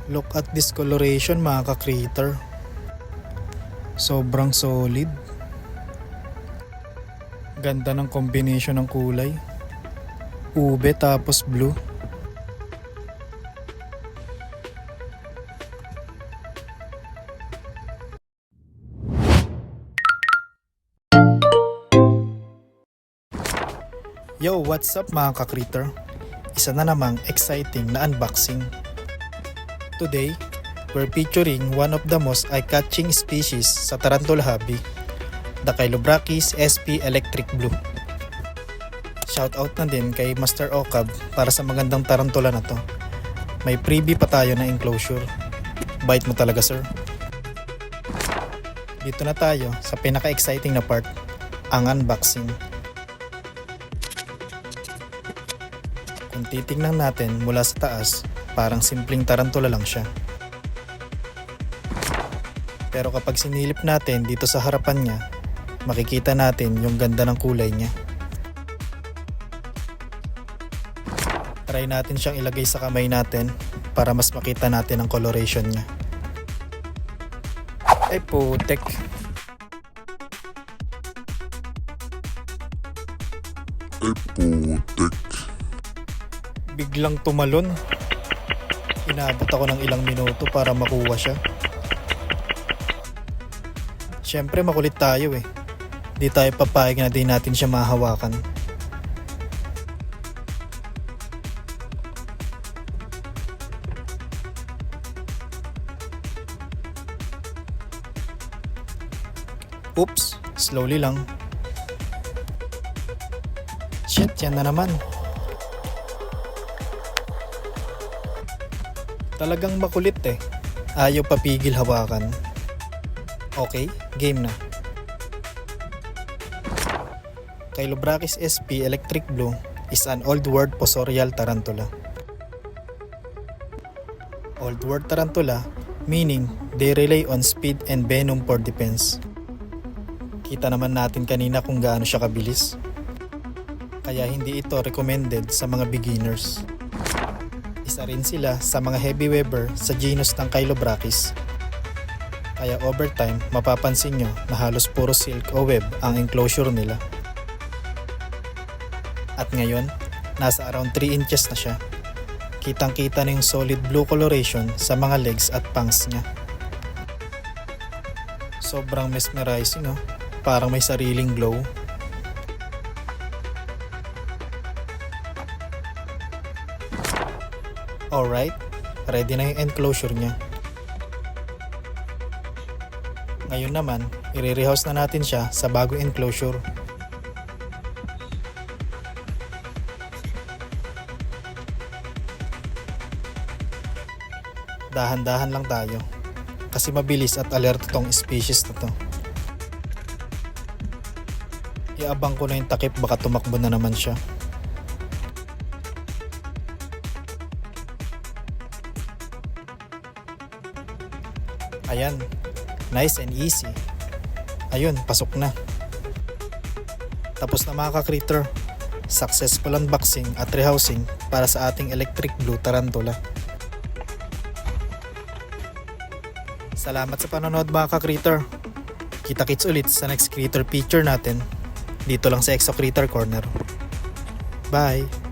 Look at this coloration mga ka-creator. Sobrang solid. Ganda ng combination ng kulay. Ube tapos blue. Yo, what's up mga ka-creator? Isa na namang exciting na unboxing. Today, we're featuring one of the most eye-catching species sa tarantula hobby, the Chilobrachys sp Electric Blue. Shoutout na din kay Master Okab para sa magandang tarantula na to. May freebie pa tayo na enclosure. Bite mo talaga, sir. Dito na tayo sa pinaka-exciting na part, ang unboxing. Kung titingnan natin mula sa taas, parang simpleng tarantula lang siya. Pero kapag sinilip natin dito sa harapan niya, makikita natin yung ganda ng kulay niya. Try natin siyang ilagay sa kamay natin para mas makita natin ang coloration niya. Ay putek! Biglang tumalon. Inabot ako ng ilang minuto para makuha siya. Siyempre makulit tayo eh. Di tayo papayag na di natin siya mahawakan. Oops, slowly lang. Shit, yan na naman. Talagang makulit eh. Ayaw papigil hawakan. Okay, game na. Chilobrachys sp Electric Blue is an old world fossorial tarantula. Old world tarantula meaning they rely on speed and venom for defense. Kita naman natin kanina kung gaano siya kabilis. Kaya hindi ito recommended sa mga beginners. Isa rin sila sa mga heavy weaver sa genus ng Chilobrachys. Kaya over time, mapapansin nyo na halos puro silk o web ang enclosure nila. At ngayon, nasa around 3 inches na siya. Kitang kita na yung solid blue coloration sa mga legs at pangs niya. Sobrang mesmerizing oh. Parang may sariling glow. Alright, ready na yung enclosure niya. Ngayon naman, i-rehouse na natin siya sa bagong enclosure. Dahan-dahan lang tayo, kasi mabilis at alerto tong species na to. Iabang ko na yung takip, baka tumakbo na naman siya. Ayan, nice and easy. Ayun, pasok na. Tapos na mga ka-creator. Successful unboxing at rehousing para sa ating Electric Blue tarantula. Salamat sa panonood mga ka-creator. Kita-kits ulit sa next creator feature natin. Dito lang sa Exo Creator Corner. Bye!